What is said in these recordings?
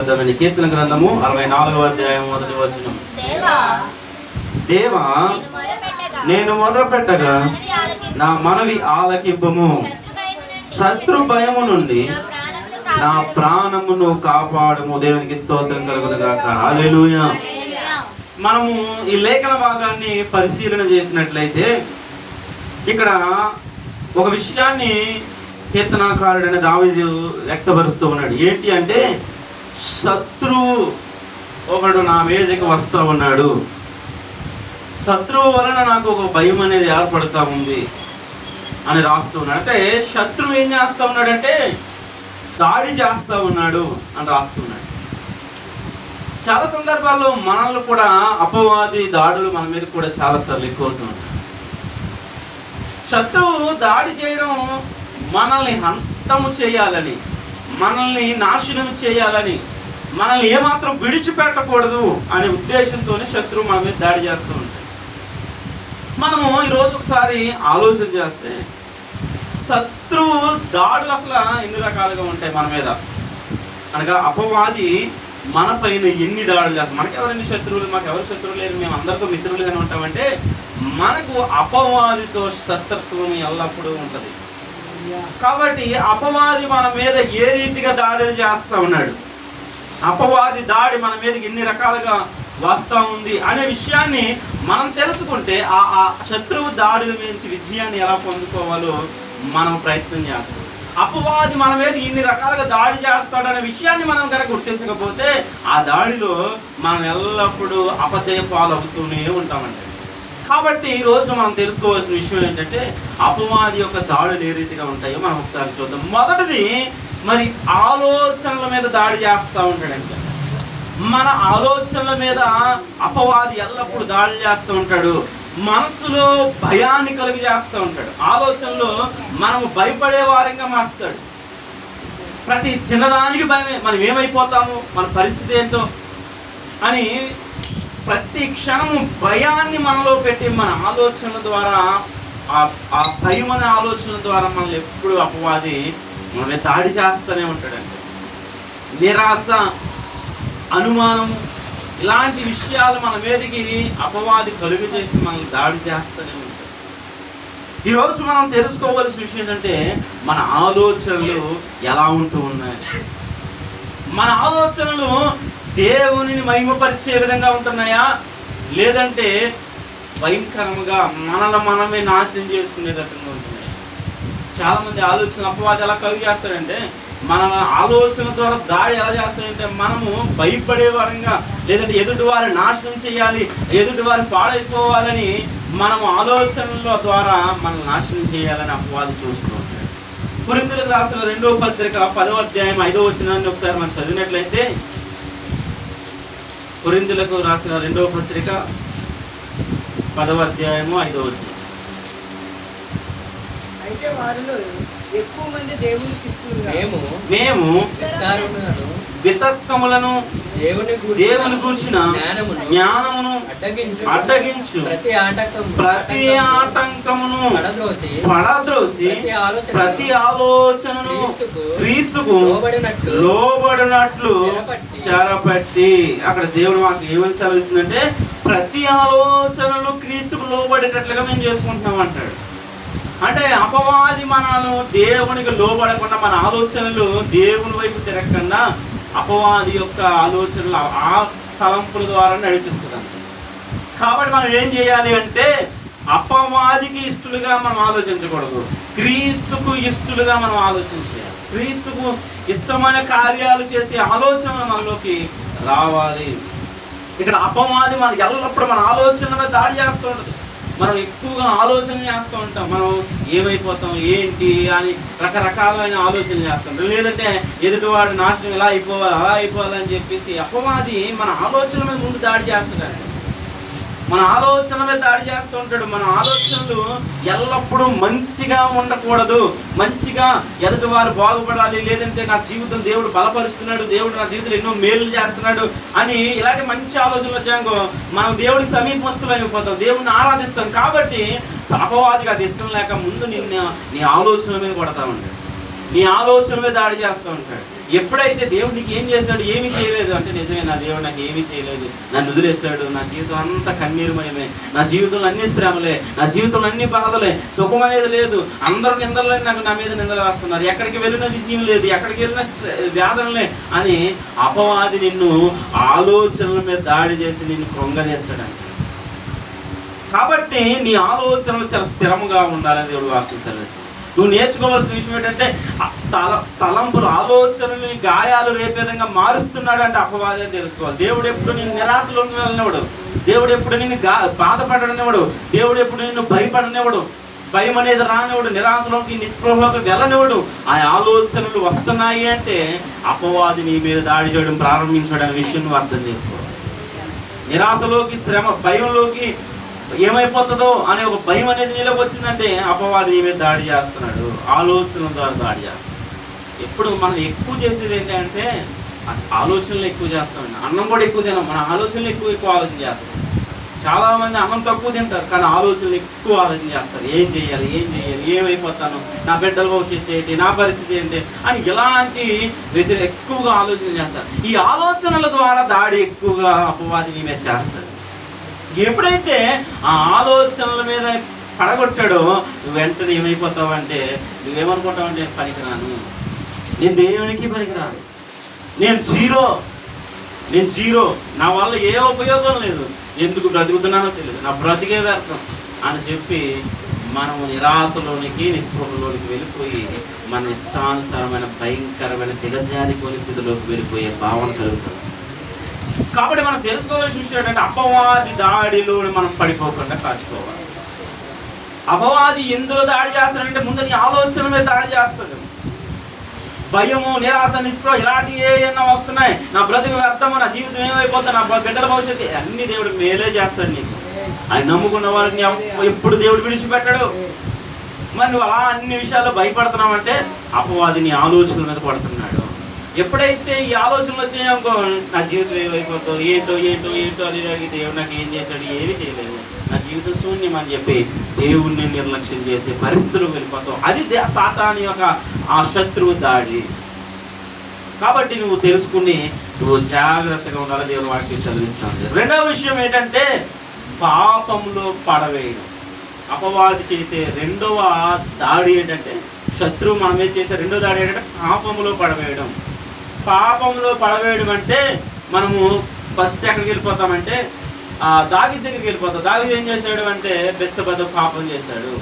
కీర్తన గ్రంథము 64వ అధ్యాయం 1వ వచనం. దేవా నేను మొర్రపెట్టగా నా మనవి ఆలకింపుము, శత్రు భయము నుండి నా ప్రాణమును కాపాడుము. దేవునికి స్తోత్రం కలుగును గాక. హల్లెలూయా. మనము ఈ లేఖన భాగాన్ని పరిశీలన చేసినట్లయితే ఇక్కడ ఒక విషయాన్ని కీర్తనాకారుడైన దావీదు వ్యక్తపరుస్తూ ఉన్నాడు. ఏంటి అంటే, శత్రువు ఒకడు నా మీదకి వస్తూ ఉన్నాడు, శత్రువు వలన నాకు ఒక భయం అనేది ఏర్పడుతూ ఉంది అని రాస్తూ ఉన్నాడు. అంటే శత్రువు ఏం చేస్తూ ఉన్నాడంటే దాడి చేస్తూ ఉన్నాడు అని రాస్తున్నాడు. చాలా సందర్భాల్లో మనల్ని కూడా అపవాది దాడులు మన మీద కూడా చాలాసార్లు ఎక్కువ అవుతున్నాయి. శత్రువు దాడి చేయడం మనల్ని హంతము చేయాలని, మనల్ని నాశనం చేయాలని, మనల్ని ఏమాత్రం విడిచిపెట్టకూడదు అనే ఉద్దేశంతోనే శత్రువు మన మీద దాడి చేస్తూ ఉంటాడు. మనము ఈరోజు ఒకసారి ఆలోచన చేస్తే శత్రువు దాడులు అసలు ఎన్ని రకాలుగా ఉంటాయి మన మీద. అనగా అపవాది మన పైన ఎన్ని దాడులు చేస్తాం. మనకి ఎవరైనా శత్రువులు, మాకు ఎవరు శత్రువులు లేరు, మేము అందరితో మిత్రులుగానే ఉంటామంటే మనకు అపవాదితో శత్రుత్వం ఎల్లప్పుడూ ఉంటుంది. కాబట్టి అపవాది మన మీద ఏ రీతిగా దాడులు చేస్తూ ఉన్నాడు, అపవాది దాడి మన మీదకి ఎన్ని రకాలుగా వస్తూ ఉంది అనే విషయాన్ని మనం తెలుసుకుంటే ఆ శత్రువు దాడుల నుంచి విజయాన్ని ఎలా పొందుకోవాలో మనం ప్రయత్నం చేస్తాం. అపవాది మన మీద ఇన్ని రకాలుగా దాడి చేస్తాడనే విషయాన్ని మనం కనుక గుర్తించకపోతే ఆ దాడిలో మనం ఎల్లప్పుడూ అపజయ పాలవుతూనే ఉంటామంటే. కాబట్టి ఈరోజు మనం తెలుసుకోవాల్సిన విషయం ఏంటంటే అపవాది యొక్క దాడులు ఏ రీతిగా ఉంటాయో మనం ఒకసారి చూద్దాం. మొదటిది, మరి ఆలోచనల మీద దాడి చేస్తూ ఉంటాడంటే, మన ఆలోచనల మీద అపవాది ఎల్లప్పుడూ దాడి చేస్తూ ఉంటాడు. మనసులో భయాన్ని కలుగు చేస్తూ ఉంటాడు. ఆలోచనలో మనము భయపడే వారంగా మారుస్తాడు. ప్రతి చిన్నదానికి భయమే, మనం ఏమైపోతాము, మన పరిస్థితి ఏంటో అని ప్రతి క్షణము భయాన్ని మనలో పెట్టి మన ఆలోచనల ద్వారా, ఆ భయం అనే ఆలోచనల ద్వారా మనల్ని ఎప్పుడు అపవాది మనల్ని దాడి చేస్తూనే ఉంటాడండి. నిరాశ, అనుమానం, ఇలాంటి విషయాలు మన మీదకి అపవాది కలుగు చేసి మనల్ని దాడి చేస్తూనే ఉంటాడు. ఈరోజు మనం తెలుసుకోవలసిన విషయం ఏంటంటే మన ఆలోచనలు ఎలా ఉంటూ ఉన్నాయి. మన ఆలోచనలు దేవునిని మహిమపరిచే విధంగా ఉంటున్నాయా, లేదంటే భయంకరంగా మనల్ని మనమే నాశనం చేసుకునేటట్టుగా ఉంటున్నాయి. చాలామంది ఆలోచన అపవాది ఎలా కలుగు చేస్తాడంటే, మన ఆలోచన ద్వారా దాడి ఎలా చేస్తాడంటే మనము భయపడే వారంగా, లేదంటే ఎదుటి వారిని నాశనం చేయాలి, ఎదుటి వారిని పాడైపోవాలని మనము ఆలోచనల ద్వారా మనల్ని నాశనం చేయాలని అపవాది చూస్తూ ఉంటాడు. కొరింథీయులకు రాసిన 2వ పత్రిక 10వ అధ్యాయం 5వ వచనాన్ని ఒకసారి మనం చదివినట్లయితే, కొరింథీయులకు రాసిన 2వ పత్రిక 10వ అధ్యాయము 5వ వచనం. అయితే వారిలో ఎక్కువ మంది దేవునికి మేము వితర్కములను దేవుని గూర్చిన జ్ఞానమును అడ్డగించు ప్రతి ఆటంకమును పడద్రోసి ప్రతి ఆలోచనను క్రీస్తుకు లోబడినట్లు చెరపట్టి. అక్కడ దేవుడు మాకు ఏమని సెలవిస్తుందంటే ప్రతి ఆలోచనను క్రీస్తుకు లోబడేటట్లుగా మేము చేసుకుంటున్నాం అంటాడు. అంటే అపవాది మనను దేవునికి లోబడకుండా, మన ఆలోచనలు దేవుని వైపు తిరగకుండా అపవాది యొక్క ఆలోచనలు ఆ తలంపుల ద్వారా నడిపిస్తుంది. కాబట్టి మనం ఏం చేయాలి అంటే అపవాదికి ఇష్టలుగా మనం ఆలోచించకూడదు, క్రీస్తుకు ఇష్టలుగా మనం ఆలోచించాలి. క్రీస్తుకు ఇష్టమైన కార్యాలు చేసే ఆలోచనలు మనలోకి రావాలి. ఇక్కడ అపవాది మన ఎల్లప్పుడూ మన ఆలోచన మీద దాడి చేస్తూ ఉంటుంది. మనం ఎక్కువగా ఆలోచన చేస్తూ ఉంటాం, మనం ఏమైపోతాం ఏంటి అని రకరకాలైన ఆలోచన చేస్తుంటాం. లేదంటే ఎదుటివాడు నాశనం ఎలా అయిపోవాలి, అలా అయిపోవాలని చెప్పేసి అపవాది మన ఆలోచన మీద ముందు దాడి చేస్తాడు. మన ఆలోచన మీద దాడి చేస్తూ ఉంటాడు. మన ఆలోచనలు ఎల్లప్పుడూ మంచిగా ఉండకూడదు, మంచిగా ఎదుటి వారు బాగుపడాలి, లేదంటే నా జీవితం దేవుడు బలపరుస్తున్నాడు, దేవుడు నా జీవితంలో ఎన్నో మేలు చేస్తున్నాడు అని ఇలాంటి మంచి ఆలోచనలు వచ్చాకో మనం దేవుడికి సమీపస్తులు అయిపోతాం, దేవుడిని ఆరాధిస్తాం. కాబట్టి అపవాదికి అది ఇష్టం లేక ముందు నీ ఆలోచన మీద కొడతా ఉంటాడు, నీ ఆలోచన మీద దాడి చేస్తూ ఉంటాడు. ఎప్పుడైతే దేవుడు నీకు ఏం చేశాడు, ఏమీ చేయలేదు అంటే, నిజమే, నా దేవుడు నాకు ఏమీ చేయలేదు, నన్ను వదిలేశాడు, నా జీవితం అంతా కన్నీరుమయమే, నా జీవితంలో అన్ని శ్రమలే, నా జీవితంలో అన్ని బాధలే, సుఖం అనేది లేదు, అందరూ నిందలే, నాకు నా మీద నిందలు వేస్తున్నారు, ఎక్కడికి వెళ్ళిన విజయం లేదు, ఎక్కడికి వెళ్ళిన వ్యాధనలే అని అపవాది నిన్ను ఆలోచనల మీద దాడి చేసి నిన్ను కృంగదీస్తాడంట. కాబట్టి నీ ఆలోచనలు చాలా స్థిరంగా ఉండాలని దేవుడు వాక్యం సెలవిస్తుంది. నువ్వు నేర్చుకోవాల్సిన విషయం ఏంటంటే, తలంపులు, ఆలోచనని గాయాలు రేపే విధంగా మారుస్తున్నాడు అంటే అపవాదే తెలుసుకోవాలి. దేవుడు ఎప్పుడు నేను నిరాశలోకి వెళ్ళనివ్వడు, దేవుడు ఎప్పుడు నిన్ను బాధపడనివ్వడు, దేవుడు ఎప్పుడు నిన్ను భయపడనివ్వడు, భయం అనేది రానివ్వడు, నిరాశలోకి నిస్పృహలోకి వెళ్ళనివ్వడు. ఆ ఆలోచనలు వస్తున్నాయి అంటే అపవాది నీ మీద దాడి చేయడం ప్రారంభించాడు అనే విషయం నువ్వు అర్థం చేసుకోవాలి. నిరాశలోకి, శ్రమ, భయంలోకి, ఏమైపోతుందో అనే ఒక భయం అనేది నీలోకి వచ్చిందంటే అపవాది నీ మీద దాడి చేస్తున్నాడు, ఆలోచనల ద్వారా దాడి చేస్తున్నాడు. ఎప్పుడు మనం ఎక్కువ చేసేది ఏంటంటే ఆలోచనలు ఎక్కువ చేస్తామండి. అన్నం కూడా ఎక్కువ తినాం, మన ఆలోచనలు ఎక్కువ ఆలోచన చేస్తాం. చాలామంది అన్నం తక్కువ తింటారు కానీ ఆలోచనలు ఎక్కువ ఆలోచన చేస్తారు. ఏం చేయాలి, ఏమైపోతాను, నా బిడ్డల భవిష్యత్తు ఏంటి, నా పరిస్థితి ఏంటి అని ఇలాంటి వ్యక్తులు ఎక్కువగా ఆలోచన చేస్తారు. ఈ ఆలోచనల ద్వారా దాడి ఎక్కువగా అపవాది నీ మీద చేస్తాడు. ఎప్పుడైతే ఆ ఆలోచనల మీద పడగొట్టాడో నువ్వు వెంటనే ఏమైపోతావు అంటే, నువ్వేమనుకుంటావు అంటే, నేను పనికిరాను, నేను దేవునికి పనికిరాను, నేను జీరో, నా వల్ల ఏ ఉపయోగం లేదు, ఎందుకు బ్రతుకుతున్నానో తెలియదు, నా బ్రతికే వ్యర్థం అని చెప్పి మనము నిరాశలోనికి, నిస్పృహలోనికి వెళ్ళిపోయి మన ఇష్టానుసారమైన భయంకరమైన దిగజారిపోయిన స్థితిలోకి వెళ్ళిపోయే భావన కలుగుతుంది. కాబట్టి మనం తెలుసుకోవాల్సిన విషయం ఏంటంటే, అపవాది దాడిలో మనం పడిపోకుండా కాచుకోవాలి. అపవాది ఎందులో దాడి చేస్తాడంటే, ముందు నీ ఆలోచన మీద దాడి చేస్తాడు. భయము, నిరాశ, నిస్పృహ ఇలాంటి ఏమైనా వస్తున్నాయి, నా బ్రతుకు వ్యర్థము, నా జీవితం ఏమైపోతుంది, నా బిడ్డల భవిష్యత్తు, అన్ని దేవుడు మేలే చేస్తాడు నీకు. ఆయన నమ్ముకున్న వారిని ఎప్పుడు దేవుడు విడిచిపెట్టాడు. మరి నువ్వు అలా అన్ని విషయాల్లో భయపడుతున్నావు అంటే అపవాది నీ ఆలోచనల మీద పడుతున్నాడు. ఎప్పుడైతే ఈ ఆలోచనలు వచ్చాయనుకో, నా జీవితం ఏమైపోతుందో, ఏంటో అని అడిగితే దేవుడు నాకు ఏం చేశాడు, ఏమీ చేయలేదు, నా జీవితం శూన్యం అని చెప్పి దేవుణ్ణి నిర్లక్ష్యం చేసే పరిస్థితులు వెళ్ళిపోతావు. అది సాతాను యొక్క ఆ శత్రువు దాడి. కాబట్టి నువ్వు తెలుసుకుని నువ్వు జాగ్రత్తగా ఉండాలి, దేవుడు వాటికి సెలవిస్తాను. రెండవ విషయం ఏంటంటే, పాపంలో పడవేయడం. అపవాది చేసే రెండవ దాడి ఏంటంటే, శత్రువు మన మీద చేసే రెండో దాడి ఏంటంటే పాపంలో పడవేయడం. పాపంలో పడవేయడం అంటే మనము ఫస్ట్ ఎక్కడికి వెళ్ళిపోతామంటే దావీదు దగ్గరికి వెళ్ళిపోతాం. దావీదు ఏం చేశాడు అంటే బెత్షెబతో పాపం చేశాడు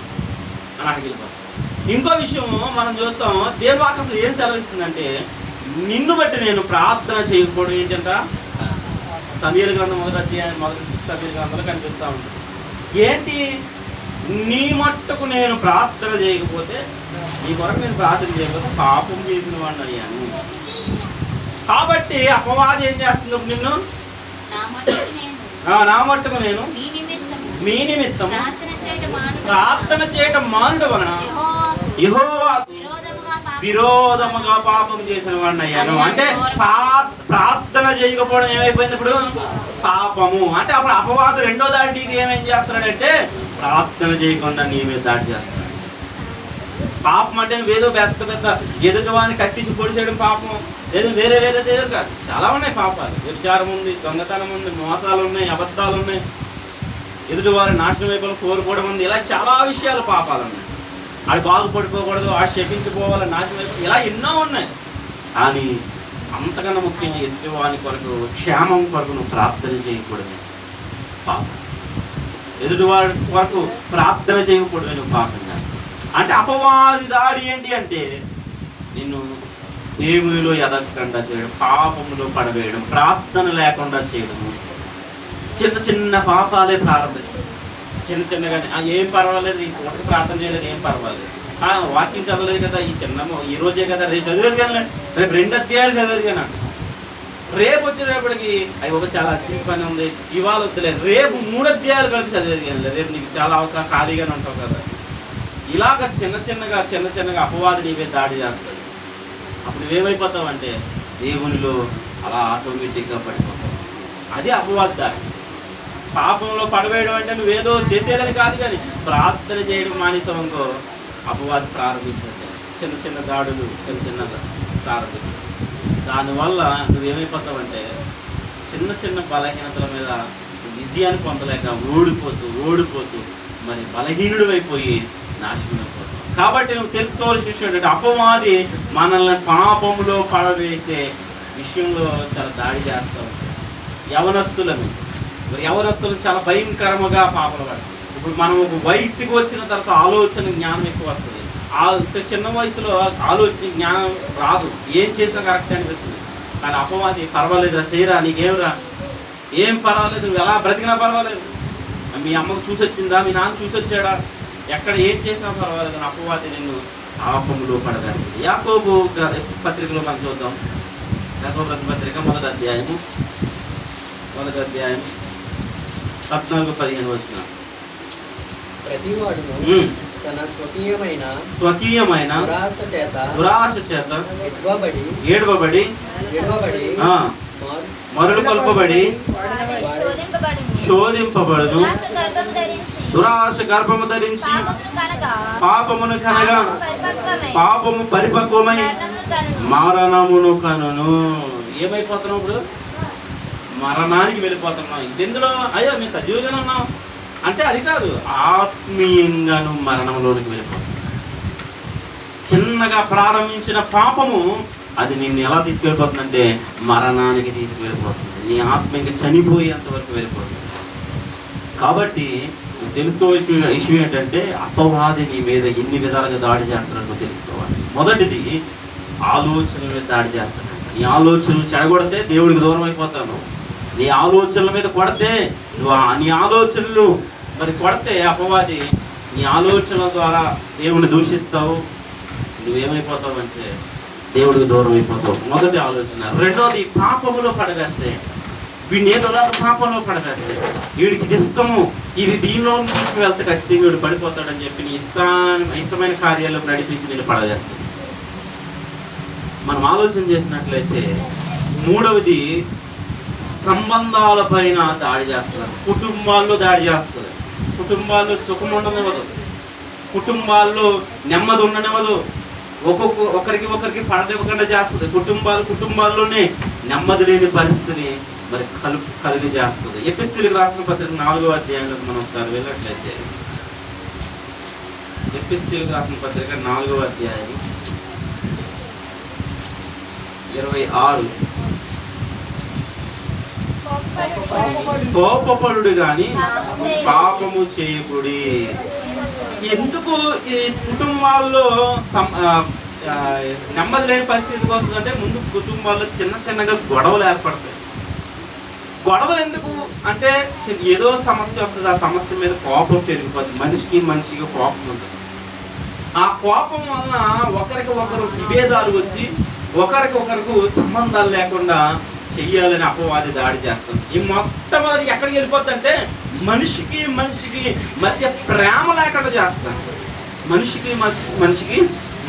అని అక్కడికి వెళ్ళిపోతాం. ఇంకో విషయం మనం చూస్తాం, దేవుని వాక్యం అసలు ఏం సెలవిస్తుందంటే, నిన్ను బట్టి నేను ప్రార్థన చేయకపోవడం ఏంటంట. సమూయేలు గ్రంథం 1వ అధ్యాయం 1 సమూయేలు గ్రంథంలో కనిపిస్తూ ఉంటుంది. ఏంటి, నీ మట్టుకు నేను ప్రార్థన చేయకపోతే, నీ కొరకు నేను ప్రార్థన చేయకపోతే పాపం చేసిన వాడిని అయ్యాను. కాబట్టి అపవాది ఏం చేస్తుంది, నిన్ను నా మట్టుకు నేను మీ నిమిత్తం ప్రార్థన చేయటం మానుడు వలన యెహోవాకు విరోధముగా పాపం చేసిన వాడిని అయ్యాను. అంటే ప్రార్థన చేయకపోవడం ఏమైపోయింది ఇప్పుడు, పాపము. అంటే అప్పుడు అపవాదు రెండో దాడికి ఏమేం చేస్తున్నాడంటే ప్రార్థన చేయకుండా నీ మీద దాడి చేస్తున్నాడు. పాపం అంటే నువ్వేదో పెద్ద ఎదుటి వాడిని కత్తించి పొడిచేయడం పాపం, లేదు వేరే కాదు. చాలా ఉన్నాయి పాపాలు. వ్యభిచారం ఉంది, దొంగతనం ఉంది, మోసాలు ఉన్నాయి, అబద్ధాలు ఉన్నాయి, ఎదుటి వారి నాశనం వైపు కోరుకోవడం ఉంది. ఇలా చాలా విషయాలు పాపాలు ఉన్నాయి. అది బాగుపడిపోకూడదు, ఆ శపించిపోవాలి, నాశనం వైపు, ఇలా ఎన్నో ఉన్నాయి. కానీ అంతకన్నా ముఖ్యంగా ఎదుటి వాని కొరకు, క్షేమం కొరకు నువ్వు ప్రార్థన చేయకూడదు పాపం. ఎదుటివాడి కొరకు ప్రార్థన చేయకూడదు నువ్వు పాపం. అంటే అపవాది దాడి ఏంటి అంటే నిన్ను దేవునిలో ఎదగకుండా చేయడం, పాపములో పడవేయడం, ప్రార్థన లేకుండా చేయడము. చిన్న పాపాలే ప్రారంభిస్తాయి. చిన్నగానే ఏం పర్వాలేదు, ఒకటి ప్రార్థన చేయలేదు, ఏం పర్వాలేదు, వాక్యం చదవలేదు కదా, ఈ రోజే కదా, రేపు చదివేది కానీ, రేపు 2 అధ్యాయాలు చదివేది కానీ, రేపు వచ్చేటప్పటికి అవి ఒక చాలా చిన్న పని ఉంది, ఇవాళ వద్దులే, రేపు 3 అధ్యాయాలు కలిపి చదివేది కానీ, రేపు నీకు చాలా ఖాళీగానే ఉంటావు కదా. ఇలాగ చిన్నగా అపవాది నీవే దాడి చేస్తాడు. అప్పుడు నువ్వేమైపోతావు అంటే దేవునిలో అలా ఆటోమేటిక్గా పడిపోతావు. అది అపవాది దాడి. పాపంలో పడవేయడం అంటే నువ్వేదో చేసేదని కాదు, కానీ ప్రార్థన చేయడం మానేసావనుకో అపవాది ప్రారంభించండి. చిన్న దాడులు ప్రారంభిస్తాడు. దానివల్ల నువ్వేమైపోతావంటే చిన్న చిన్న బలహీనతల మీద విజయాన్ని పొందలేక ఓడిపోతూ మరి బలహీనుడు అయిపోయి నాశనం అయిపోతావు. కాబట్టి నువ్వు తెలుసుకోవాల్సిన విషయం ఏంటంటే అపవాది మనల్ని పాపములో పడవేసే విషయంలో చాలా దాడి చేస్తాం. యవనస్తులను చాలా భయంకరముగా పాపలు పడతాం. ఇప్పుడు మనం ఒక వయసుకి వచ్చిన తర్వాత ఆలోచన జ్ఞానం ఎక్కువ వస్తుంది. చిన్న వయసులో ఆలోచన జ్ఞానం రాదు, ఏం చేసినా కరెక్ట్ అనిపిస్తుంది. కానీ అపవాది పర్వాలేదురా, చేయరా, నీకేమరా, ఏం పర్వాలేదు, నువ్వు ఎలా బ్రతికినా పర్వాలేదు, మీ అమ్మకు చూసి వచ్చిందా, మీ నాన్న చూసి వచ్చాడా, ఎక్కడ ఏం చేసినా పర్వాలేదు అని అపవాది నిన్ను పాపములో పడవేస్తుంది. యాకోబు పత్రికలో మనం చూద్దాం. యాకోబు పత్రిక మొదటి అధ్యాయం 14-15 వచ్చిన ప్రతివాడును తన స్వకీయమైన దురాశ చేత ఏడవబడి మరుడు కొల్పబడి శోధింపబడును. దురాశ గర్భము ధరించి పాపమును కనగా పాపము పరిపక్వమై మరణమును కనును. ఏమైపోతున్నావు ఇప్పుడు? మరణానికి వెళ్ళిపోతున్నాం. ఇందులో అయ్యో మేము సజీవుగానే ఉన్నాం అంటే అది కాదు, ఆత్మీయంగాను మరణంలోనికి వెళ్ళిపోతాం. చిన్నగా ప్రారంభించిన పాపము అది నిన్ను ఎలా తీసుకెళ్ళిపోతుందంటే మరణానికి తీసుకువెళ్ళిపోతుంది. నీ ఆత్మ ఇంకా చనిపోయేంత వరకు వెళ్ళిపోతుంది. కాబట్టి నువ్వు తెలుసుకోవాల్సిన విషయం ఏంటంటే అపవాది నీ మీద ఎన్ని విధాలుగా దాడి చేస్తారో నువ్వు తెలుసుకోవాలి. మొదటిది ఆలోచన మీద దాడి చేస్తాడు. నీ ఆలోచనలు చెడగొడితే దేవుడికి దూరం అయిపోతాను. నీ ఆలోచనల మీద కొడితే నీ ఆలోచనలు మరి కొడితే అపవాది నీ ఆలోచనల ద్వారా దేవుడిని దూషిస్తావు. నువ్వేమైపోతావు అంటే దేవుడికి దూరం అయిపోతావు. మొదటి ఆలోచన. రెండోది పాపములో పడవేస్తే, వీడిని ఏదో పాపంలో పడవేస్తే, వీడికి ఇది ఇష్టము, ఇది దీనిలో తీసుకువెళ్తే ఖచ్చితంగా వీడు పడిపోతాడని చెప్పి నీ ఇష్టమైన కార్యాలకు నడిపించి నేను పడవేస్తాను. మనం ఆలోచన చేసినట్లయితే మూడవది సంబంధాల పైన దాడి చేస్తున్నారు. కుటుంబాల్లో దాడి చేస్తారు. కుటుంబాల్లో సుఖం ఉండనివ్వదు, కుటుంబాల్లో నెమ్మది ఉండనివ్వదు, ఒకరికి పడనివ్వకుండా చేస్తుంది. కుటుంబాల్లోనే నెమ్మది లేని పరిస్థితిని మరి కలిగి చేస్తుంది. ఎపిస్తీయులకు రాసిన పత్రిక 4వ అధ్యాయంలోకి మనం ఒకసారి వెళ్ళినట్లయితే, ఎపిస్తీయులకు రాసిన పత్రిక 4వ అధ్యాయం 26. కోపపడు గాని పాపము చేయకుడి. ఎందుకు ఈ కుటుంబాల్లో నెమ్మది లేని పరిస్థితికి వస్తుందంటే ముందు కుటుంబాల్లో చిన్నగా గొడవలు ఏర్పడతాయి. గొడవలు ఎందుకు అంటే ఏదో సమస్య వస్తుంది, ఆ సమస్య మీద కోపం పెరిగిపోతుంది. మనిషికి కోపం ఉంటుంది. ఆ కోపం వలన ఒకరికి విభేదాలు వచ్చి ఒకరికి సంబంధాలు లేకుండా చెయ్యాలని అపవాది దాడి చేస్తుంది. ఈ మొట్టమొదటి ఎక్కడికి వెళ్ళిపోద్ది అంటే మనిషికి మధ్య ప్రేమ లేకుండా చేస్తాను. మనిషికి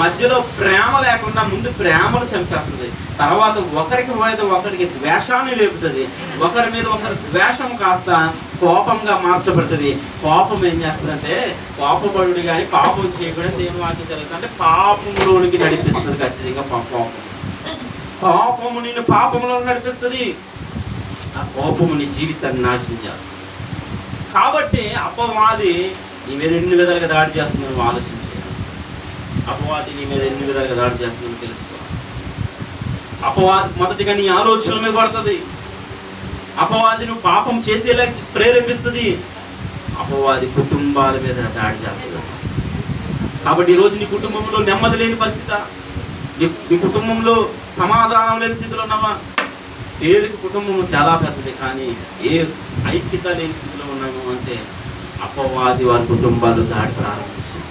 మధ్యలో ప్రేమ లేకుండా ముందు ప్రేమను చంపేస్తుంది. తర్వాత ఒకరికి ద్వేషాన్ని లేపుతుంది. ఒకరి మీద ఒకరి ద్వేషం కాస్త కోపంగా మార్చబడుతుంది. కోపం ఏం చేస్తుందంటే కోపపడు కానీ పాపం చేయకూడదు. దేవుని వాక్యం చదువుతుంది అంటే పాపంలోనికి నడిపిస్తుంది. ఖచ్చితంగా కోపము నిన్ను పాపంలో నడిపిస్తుంది. ఆ కోపము నీ జీవితాన్ని నాశనం చేస్తుంది. కాబట్టి అపవాది నీ మీద ఎన్ని విధాలుగా దాడి చేస్తుందని నువ్వు ఆలోచించాలి. అపవాది నీ మీద ఎన్ని విధాలుగా దాడి చేస్తుందని తెలుసుకోవాలి. అపవాది మొదటిగా నీ ఆలోచనల మీద పడుతుంది. అపవాది నువ్వు పాపం చేసేలా ప్రేరేపిస్తుంది. అపవాది కుటుంబాల మీద దాడి చేస్తుంది. కాబట్టి ఈరోజు నీ కుటుంబంలో నెమ్మది లేని పరిస్థితి, నీ కుటుంబంలో సమాధానం లేని స్థితిలో ఉన్నావా? పేరుకి కుటుంబం చాలా పెద్దది కానీ ఏ ఐక్యత లేని స్థితిలో ఉన్నాము అంటే అపవాది వారి కుటుంబాలు దాడి ప్రారంభించింది.